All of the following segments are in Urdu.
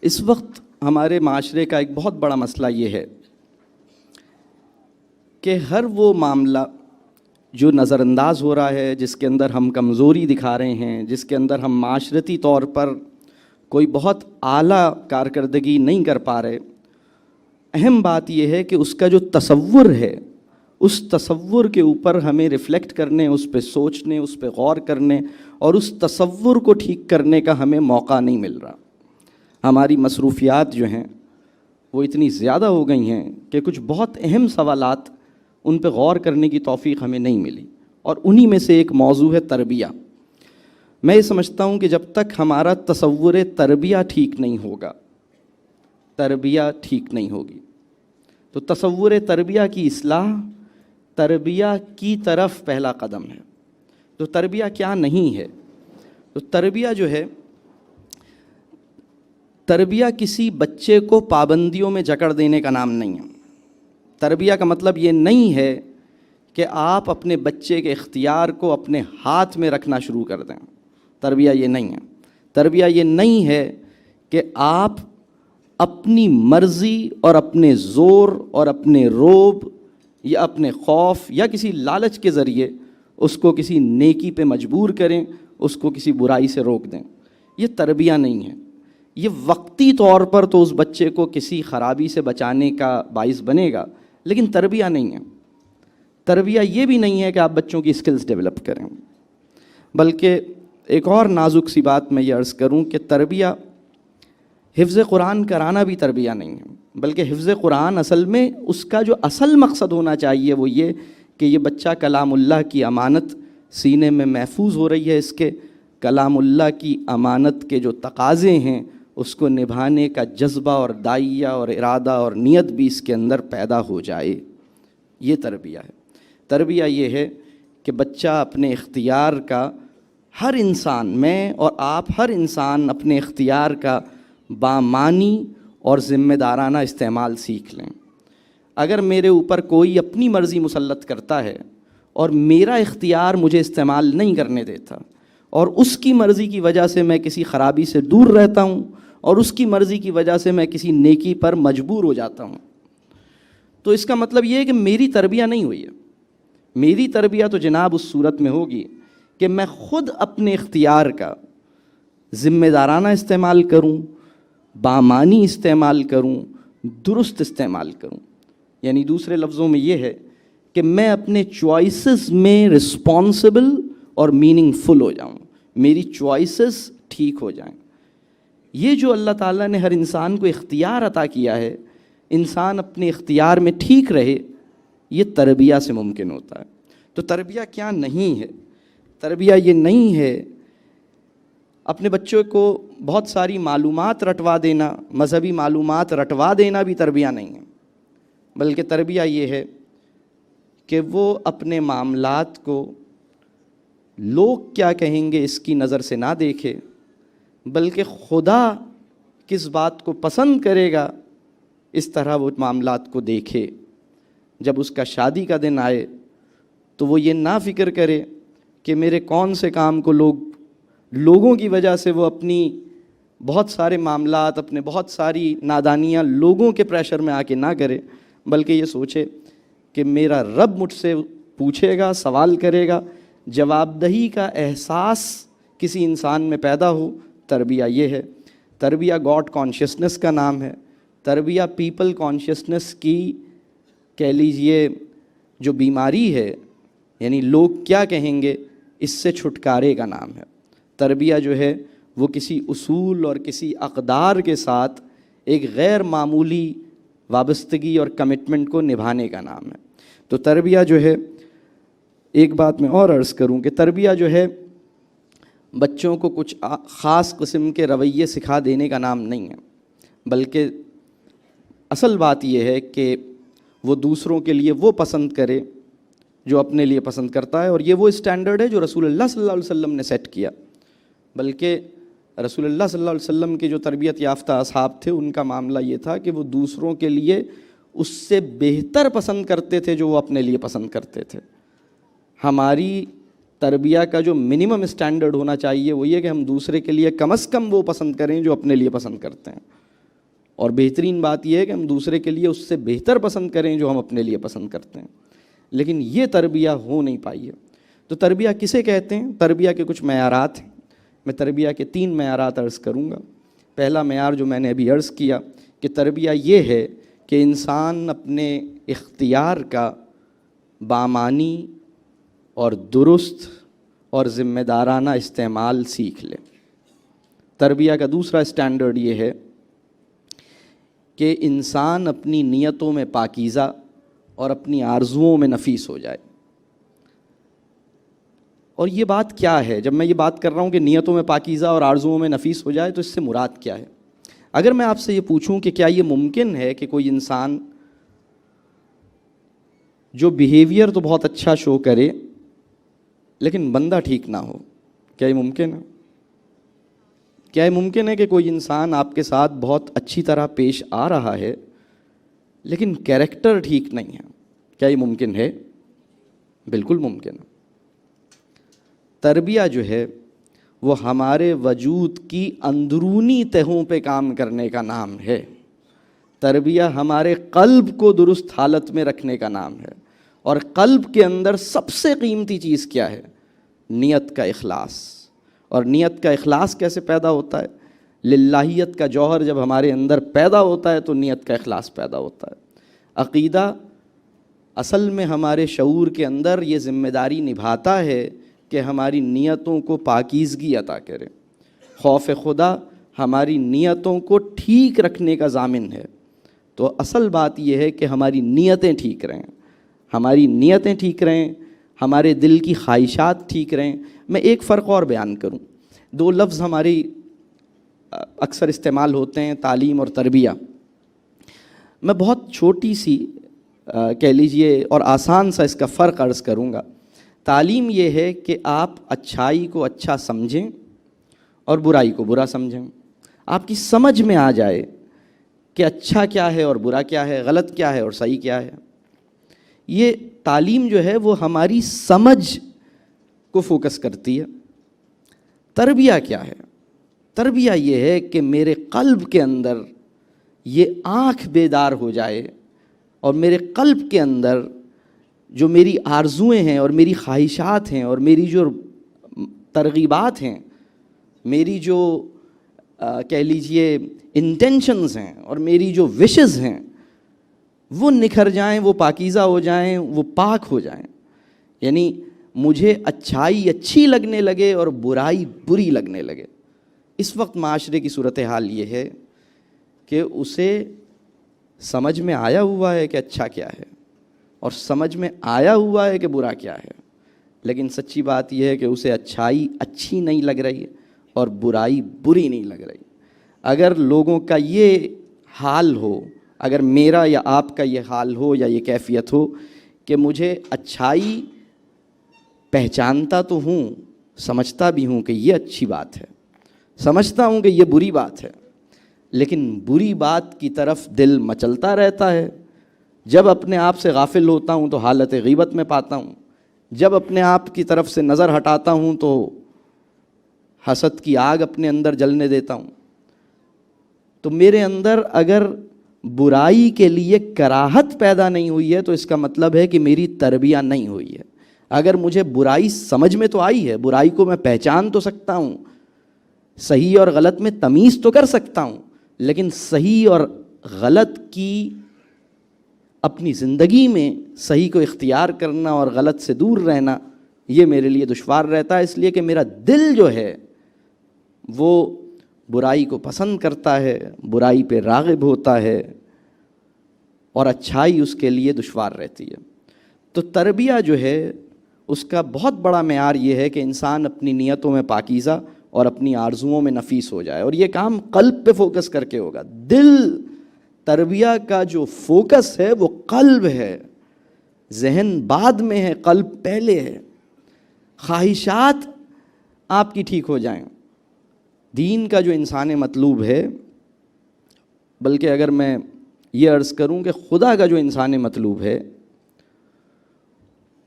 اس وقت ہمارے معاشرے کا ایک بہت بڑا مسئلہ یہ ہے کہ ہر وہ معاملہ جو نظر انداز ہو رہا ہے، جس کے اندر ہم کمزوری دکھا رہے ہیں، جس کے اندر ہم معاشرتی طور پر کوئی بہت اعلیٰ کارکردگی نہیں کر پا رہے، اہم بات یہ ہے کہ اس کا جو تصور ہے، اس تصور کے اوپر ہمیں ریفلیکٹ کرنے، اس پہ سوچنے، اس پہ غور کرنے اور اس تصور کو ٹھیک کرنے کا ہمیں موقع نہیں مل رہا۔ ہماری مصروفیات جو ہیں وہ اتنی زیادہ ہو گئی ہیں کہ کچھ بہت اہم سوالات ان پہ غور کرنے کی توفیق ہمیں نہیں ملی، اور انہی میں سے ایک موضوع ہے تربیہ۔ میں یہ سمجھتا ہوں کہ جب تک ہمارا تصور تربیہ ٹھیک نہیں ہوگا، تربیہ ٹھیک نہیں ہوگی۔ تو تصور تربیہ کی اصلاح تربیہ کی طرف پہلا قدم ہے۔ تو تربیہ کیا نہیں ہے؟ تو تربیہ جو ہے، تربیہ کسی بچے کو پابندیوں میں جکڑ دینے کا نام نہیں ہے۔ تربیہ کا مطلب یہ نہیں ہے کہ آپ اپنے بچے کے اختیار کو اپنے ہاتھ میں رکھنا شروع کر دیں۔ تربیہ یہ نہیں ہے۔ تربیہ یہ نہیں ہے کہ آپ اپنی مرضی اور اپنے زور اور اپنے روب یا اپنے خوف یا کسی لالچ کے ذریعے اس کو کسی نیکی پہ مجبور کریں، اس کو کسی برائی سے روک دیں۔ یہ تربیہ نہیں ہے۔ یہ وقتی طور پر تو اس بچے کو کسی خرابی سے بچانے کا باعث بنے گا، لیکن تربیہ نہیں ہے۔ تربیہ یہ بھی نہیں ہے کہ آپ بچوں کی اسکلز ڈیولپ کریں، بلکہ ایک اور نازک سی بات میں یہ عرض کروں کہ تربیہ حفظ قرآن کرانا بھی تربیہ نہیں ہے، بلکہ حفظ قرآن اصل میں اس کا جو اصل مقصد ہونا چاہیے وہ یہ کہ یہ بچہ کلام اللہ کی امانت سینے میں محفوظ ہو رہی ہے، اس کے کلام اللہ کی امانت کے جو تقاضے ہیں اس کو نبھانے کا جذبہ اور داعیہ اور ارادہ اور نیت بھی اس کے اندر پیدا ہو جائے۔ یہ تربیہ ہے۔ تربیہ یہ ہے کہ بچہ اپنے اختیار کا، ہر انسان، میں اور آپ ہر انسان اپنے اختیار کا بامعنی اور ذمہ دارانہ استعمال سیکھ لیں۔ اگر میرے اوپر کوئی اپنی مرضی مسلط کرتا ہے اور میرا اختیار مجھے استعمال نہیں کرنے دیتا، اور اس کی مرضی کی وجہ سے میں کسی خرابی سے دور رہتا ہوں اور اس کی مرضی کی وجہ سے میں کسی نیکی پر مجبور ہو جاتا ہوں، تو اس کا مطلب یہ ہے کہ میری تربیہ نہیں ہوئی ہے۔ میری تربیہ تو جناب اس صورت میں ہوگی کہ میں خود اپنے اختیار کا ذمہ دارانہ استعمال کروں، بامعنی استعمال کروں، درست استعمال کروں۔ یعنی دوسرے لفظوں میں یہ ہے کہ میں اپنے چوائسز میں رسپانسبل اور میننگ فل ہو جاؤں، میری چوائسز ٹھیک ہو جائیں۔ یہ جو اللہ تعالیٰ نے ہر انسان کو اختیار عطا کیا ہے، انسان اپنے اختیار میں ٹھیک رہے، یہ تربیہ سے ممکن ہوتا ہے۔ تو تربیہ کیا نہیں ہے؟ تربیہ یہ نہیں ہے اپنے بچوں کو بہت ساری معلومات رٹوا دینا، مذہبی معلومات رٹوا دینا بھی تربیہ نہیں ہے، بلکہ تربیہ یہ ہے کہ وہ اپنے معاملات کو لوگ کیا کہیں گے اس کی نظر سے نہ دیکھے، بلکہ خدا کس بات کو پسند کرے گا اس طرح وہ معاملات کو دیکھے۔ جب اس کا شادی کا دن آئے تو وہ یہ نہ فکر کرے کہ میرے کون سے کام کو لوگوں کی وجہ سے وہ اپنی بہت سارے معاملات، اپنے بہت ساری نادانیاں لوگوں کے پریشر میں آ کے نہ کرے، بلکہ یہ سوچے کہ میرا رب مجھ سے پوچھے گا، سوال کرے گا، جواب دہی کا احساس کسی انسان میں پیدا ہو۔ تربیہ یہ ہے۔ تربیہ گاڈ کانشیسنس کا نام ہے۔ تربیہ پیپل کانشیسنس کی کہہ لیجئے جو بیماری ہے، یعنی لوگ کیا کہیں گے اس سے چھٹکارے کا نام ہے۔ تربیہ جو ہے وہ کسی اصول اور کسی اقدار کے ساتھ ایک غیر معمولی وابستگی اور کمٹمنٹ کو نبھانے کا نام ہے۔ تو تربیہ جو ہے، ایک بات میں اور عرض کروں کہ تربیہ جو ہے بچوں کو کچھ خاص قسم کے رویے سکھا دینے کا نام نہیں ہے، بلکہ اصل بات یہ ہے کہ وہ دوسروں کے لیے وہ پسند کرے جو اپنے لیے پسند کرتا ہے، اور یہ وہ اسٹینڈرڈ ہے جو رسول اللہ صلی اللہ علیہ وسلم نے سیٹ کیا۔ بلکہ رسول اللہ صلی اللہ علیہ وسلم کے جو تربیت یافتہ اصحاب تھے، ان کا معاملہ یہ تھا کہ وہ دوسروں کے لیے اس سے بہتر پسند کرتے تھے جو وہ اپنے لیے پسند کرتے تھے۔ ہماری تربیہ کا جو منیمم اسٹینڈرڈ ہونا چاہیے وہ یہ کہ ہم دوسرے کے لیے کم از کم وہ پسند کریں جو اپنے لیے پسند کرتے ہیں۔ اور بہترین بات یہ ہے کہ ہم دوسرے کے لیے اس سے بہتر پسند کریں جو ہم اپنے لیے پسند کرتے ہیں، لیکن یہ تربیہ ہو نہیں پائی ہے۔ تو تربیہ کسے کہتے ہیں؟ تربیہ کے کچھ معیارات ہیں، میں تربیہ کے 3 معیارات عرض کروں گا۔ پہلا معیار جو میں نے ابھی عرض کیا کہ تربیہ یہ ہے کہ انسان اپنے اختیار کا بامعنی اور درست اور ذمہ دارانہ استعمال سیکھ لے۔ تربیہ کا دوسرا اسٹینڈرڈ یہ ہے کہ انسان اپنی نیتوں میں پاکیزہ اور اپنی آرزوؤں میں نفیس ہو جائے۔ اور یہ بات کیا ہے؟ جب میں یہ بات کر رہا ہوں کہ نیتوں میں پاکیزہ اور آرزوؤں میں نفیس ہو جائے تو اس سے مراد کیا ہے؟ اگر میں آپ سے یہ پوچھوں کہ کیا یہ ممکن ہے کہ کوئی انسان جو بیہیویئر تو بہت اچھا شو کرے لیکن بندہ ٹھیک نہ ہو، کیا یہ ممکن ہے؟ کیا یہ ممکن ہے کہ کوئی انسان آپ کے ساتھ بہت اچھی طرح پیش آ رہا ہے لیکن کیریکٹر ٹھیک نہیں ہے؟ کیا یہ ممکن ہے؟ بالکل ممکن ہے۔ تربیہ جو ہے وہ ہمارے وجود کی اندرونی تہوں پہ کام کرنے کا نام ہے۔ تربیہ ہمارے قلب کو درست حالت میں رکھنے کا نام ہے، اور قلب کے اندر سب سے قیمتی چیز کیا ہے؟ نیت کا اخلاص۔ اور نیت کا اخلاص کیسے پیدا ہوتا ہے؟ للہیت کا جوہر جب ہمارے اندر پیدا ہوتا ہے تو نیت کا اخلاص پیدا ہوتا ہے۔ عقیدہ اصل میں ہمارے شعور کے اندر یہ ذمہ داری نبھاتا ہے کہ ہماری نیتوں کو پاکیزگی عطا کرے۔ خوف خدا ہماری نیتوں کو ٹھیک رکھنے کا ضامن ہے۔ تو اصل بات یہ ہے کہ ہماری نیتیں ٹھیک رہیں، ہماری نیتیں ٹھیک رہیں، ہمارے دل کی خواہشات ٹھیک رہیں۔ میں ایک فرق اور بیان کروں، 2 لفظ ہماری اکثر استعمال ہوتے ہیں، تعلیم اور تربیہ۔ میں بہت چھوٹی سی کہہ لیجئے اور آسان سا اس کا فرق عرض کروں گا۔ تعلیم یہ ہے کہ آپ اچھائی کو اچھا سمجھیں اور برائی کو برا سمجھیں، آپ کی سمجھ میں آ جائے کہ اچھا کیا ہے اور برا کیا ہے، غلط کیا ہے اور صحیح کیا ہے۔ یہ تعلیم جو ہے وہ ہماری سمجھ کو فوکس کرتی ہے۔ تربیہ کیا ہے؟ تربیہ یہ ہے کہ میرے قلب کے اندر یہ آنکھ بیدار ہو جائے اور میرے قلب کے اندر جو میری آرزوئیں ہیں اور میری خواہشات ہیں اور میری جو ترغیبات ہیں، میری جو کہہ لیجئے انٹینشنز ہیں اور میری جو وشز ہیں، وہ نکھر جائیں، وہ پاکیزہ ہو جائیں، وہ پاک ہو جائیں۔ یعنی مجھے اچھائی اچھی لگنے لگے اور برائی بری لگنے لگے۔ اس وقت معاشرے کی صورتحال یہ ہے کہ اسے سمجھ میں آیا ہوا ہے کہ اچھا کیا ہے اور سمجھ میں آیا ہوا ہے کہ برا کیا ہے، لیکن سچی بات یہ ہے کہ اسے اچھائی اچھی نہیں لگ رہی ہے اور برائی بری نہیں لگ رہی۔ اگر لوگوں کا یہ حال ہو، اگر میرا یا آپ کا یہ حال ہو یا یہ کیفیت ہو کہ مجھے اچھائی پہچانتا تو ہوں، سمجھتا بھی ہوں کہ یہ اچھی بات ہے، سمجھتا ہوں کہ یہ بری بات ہے، لیکن بری بات کی طرف دل مچلتا رہتا ہے۔ جب اپنے آپ سے غافل ہوتا ہوں تو حالت غیبت میں پاتا ہوں، جب اپنے آپ کی طرف سے نظر ہٹاتا ہوں تو حسد کی آگ اپنے اندر جلنے دیتا ہوں۔ تو میرے اندر اگر برائی کے لیے کراہت پیدا نہیں ہوئی ہے تو اس کا مطلب ہے کہ میری تربیہ نہیں ہوئی ہے۔ اگر مجھے برائی سمجھ میں تو آئی ہے، برائی کو میں پہچان تو سکتا ہوں، صحیح اور غلط میں تمیز تو کر سکتا ہوں، لیکن صحیح اور غلط کی اپنی زندگی میں صحیح کو اختیار کرنا اور غلط سے دور رہنا یہ میرے لیے دشوار رہتا ہے، اس لیے کہ میرا دل جو ہے وہ برائی کو پسند کرتا ہے، برائی پہ راغب ہوتا ہے اور اچھائی اس کے لیے دشوار رہتی ہے۔ تو تربیہ جو ہے اس کا بہت بڑا معیار یہ ہے کہ انسان اپنی نیتوں میں پاکیزہ اور اپنی آرزوؤں میں نفیس ہو جائے، اور یہ کام قلب پہ فوکس کر کے ہوگا۔ دل تربیہ کا جو فوکس ہے وہ قلب ہے، ذہن بعد میں ہے، قلب پہلے ہے۔ خواہشات آپ کی ٹھیک ہو جائیں۔ دین کا جو انسان مطلوب ہے، بلکہ اگر میں یہ عرض کروں کہ خدا کا جو انسان مطلوب ہے،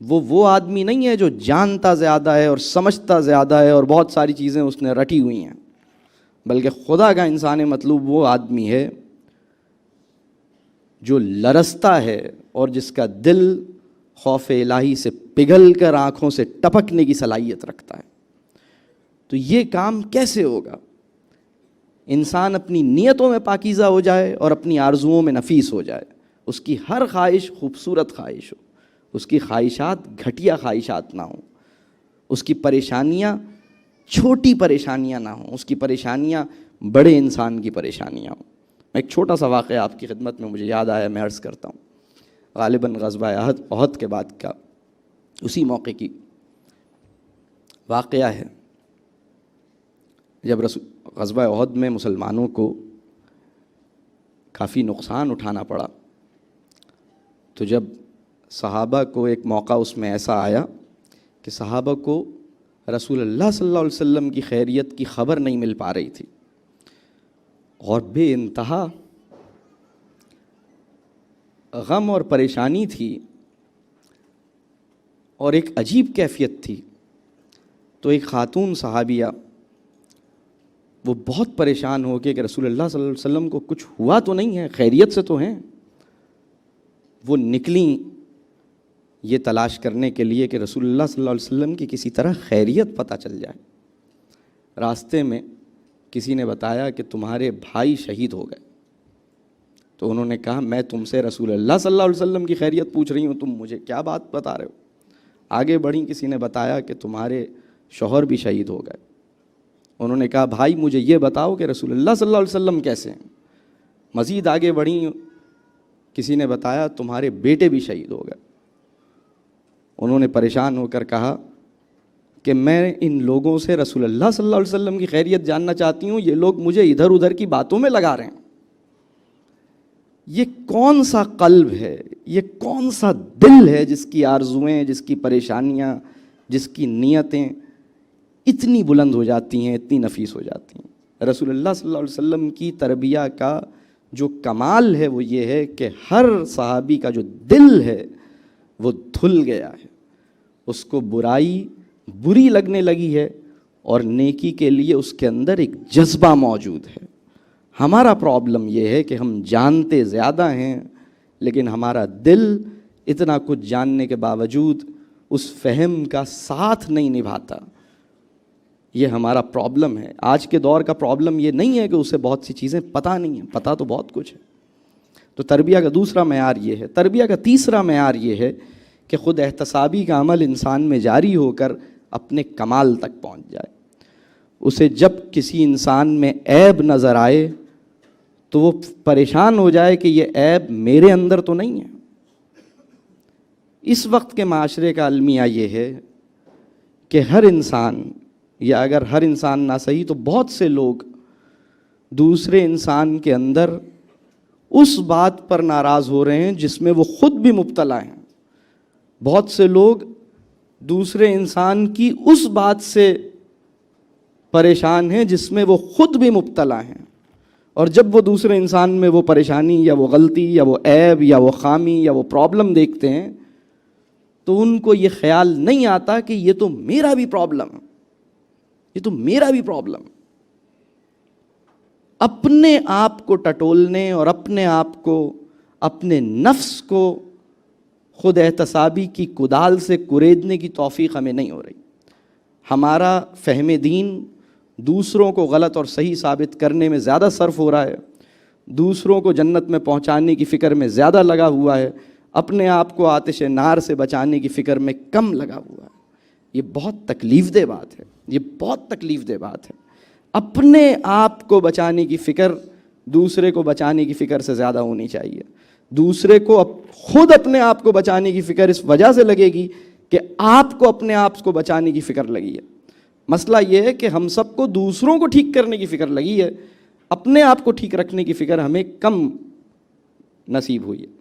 وہ آدمی نہیں ہے جو جانتا زیادہ ہے اور سمجھتا زیادہ ہے اور بہت ساری چیزیں اس نے رٹی ہوئی ہیں، بلکہ خدا کا انسان مطلوب وہ آدمی ہے جو لرزتا ہے اور جس کا دل خوف الہی سے پگھل کر آنکھوں سے ٹپکنے کی صلاحیت رکھتا ہے. تو یہ کام کیسے ہوگا؟ انسان اپنی نیتوں میں پاکیزہ ہو جائے اور اپنی آرزوؤں میں نفیس ہو جائے. اس کی ہر خواہش خوبصورت خواہش ہو، اس کی خواہشات گھٹیا خواہشات نہ ہوں، اس کی پریشانیاں چھوٹی پریشانیاں نہ ہوں، اس کی پریشانیاں بڑے انسان کی پریشانیاں ہوں. میں ایک چھوٹا سا واقعہ آپ کی خدمت میں مجھے یاد آیا، میں عرض کرتا ہوں. غالباً غزوہ احد کے بعد کا اسی موقع کی واقعہ ہے، جب غزوہ احد میں مسلمانوں کو کافی نقصان اٹھانا پڑا. تو جب صحابہ کو ایک موقع اس میں ایسا آیا کہ صحابہ کو رسول اللہ صلی اللہ علیہ وسلم کی خیریت کی خبر نہیں مل پا رہی تھی، اور بے انتہا غم اور پریشانی تھی، اور ایک عجیب کیفیت تھی. تو ایک خاتون صحابیہ وہ بہت پریشان ہو کے کہ رسول اللہ صلی اللہ علیہ وسلم کو کچھ ہوا تو نہیں ہے، خیریت سے تو ہیں. وہ نکلیں یہ تلاش کرنے کے لیے کہ رسول اللہ صلی اللہ علیہ وسلم کی کسی طرح خیریت پتہ چل جائے. راستے میں کسی نے بتایا کہ تمہارے بھائی شہید ہو گئے. تو انہوں نے کہا میں تم سے رسول اللہ صلی اللہ علیہ وسلم کی خیریت پوچھ رہی ہوں، تم مجھے کیا بات بتا رہے ہو؟ آگے بڑھیں، کسی نے بتایا کہ تمہارے شوہر بھی شہید ہو گئے. انہوں نے کہا بھائی مجھے یہ بتاؤ کہ رسول اللہ صلی اللہ علیہ وسلم کیسے ہیں؟ مزید آگے بڑھیں، کسی نے بتایا تمہارے بیٹے بھی شہید ہو گئے. انہوں نے پریشان ہو کر کہا کہ میں ان لوگوں سے رسول اللہ صلی اللہ علیہ وسلم کی خیریت جاننا چاہتی ہوں، یہ لوگ مجھے ادھر ادھر کی باتوں میں لگا رہے ہیں. یہ کون سا قلب ہے، یہ کون سا دل ہے جس کی آرزویں، جس کی پریشانیاں، جس کی نیتیں اتنی بلند ہو جاتی ہیں، اتنی نفیس ہو جاتی ہیں؟ رسول اللہ صلی اللہ علیہ وسلم کی تربیہ کا جو کمال ہے وہ یہ ہے کہ ہر صحابی کا جو دل ہے وہ دھل گیا ہے، اس کو برائی بری لگنے لگی ہے اور نیکی کے لیے اس کے اندر ایک جذبہ موجود ہے. ہمارا پرابلم یہ ہے کہ ہم جانتے زیادہ ہیں لیکن ہمارا دل اتنا کچھ جاننے کے باوجود اس فہم کا ساتھ نہیں نبھاتا. یہ ہمارا پرابلم ہے. آج کے دور کا پرابلم یہ نہیں ہے کہ اسے بہت سی چیزیں پتہ نہیں ہیں، پتہ تو بہت کچھ ہے. تو تربیہ کا دوسرا معیار یہ ہے. تربیہ کا تیسرا معیار یہ ہے کہ خود احتسابی کا عمل انسان میں جاری ہو کر اپنے کمال تک پہنچ جائے. اسے جب کسی انسان میں عیب نظر آئے تو وہ پریشان ہو جائے کہ یہ عیب میرے اندر تو نہیں ہے. اس وقت کے معاشرے کا المیہ یہ ہے کہ ہر انسان، یا اگر ہر انسان نہ صحیح تو بہت سے لوگ دوسرے انسان کے اندر اس بات پر ناراض ہو رہے ہیں جس میں وہ خود بھی مبتلا ہیں. بہت سے لوگ دوسرے انسان کی اس بات سے پریشان ہیں جس میں وہ خود بھی مبتلا ہیں. اور جب وہ دوسرے انسان میں وہ پریشانی یا وہ غلطی یا وہ عیب یا وہ خامی یا وہ پرابلم دیکھتے ہیں تو ان کو یہ خیال نہیں آتا کہ یہ تو میرا بھی پرابلم ہے، یہ تو میرا بھی پرابلم. اپنے آپ کو ٹٹولنے اور اپنے آپ کو، اپنے نفس کو خود احتسابی کی کدال سے کریدنے کی توفیق ہمیں نہیں ہو رہی. ہمارا فہم دین دوسروں کو غلط اور صحیح ثابت کرنے میں زیادہ صرف ہو رہا ہے، دوسروں کو جنت میں پہنچانے کی فکر میں زیادہ لگا ہوا ہے، اپنے آپ کو آتش نار سے بچانے کی فکر میں کم لگا ہوا ہے. یہ بہت تکلیف دہ بات ہے، یہ بہت تکلیف دہ بات ہے. اپنے آپ کو بچانے کی فکر دوسرے کو بچانے کی فکر سے زیادہ ہونی چاہیے. دوسرے کو خود اپنے آپ کو بچانے کی فکر اس وجہ سے لگے گی کہ آپ کو اپنے آپ کو بچانے کی فکر لگی ہے. مسئلہ یہ ہے کہ ہم سب کو دوسروں کو ٹھیک کرنے کی فکر لگی ہے، اپنے آپ کو ٹھیک رکھنے کی فکر ہمیں کم نصیب ہوئی ہے.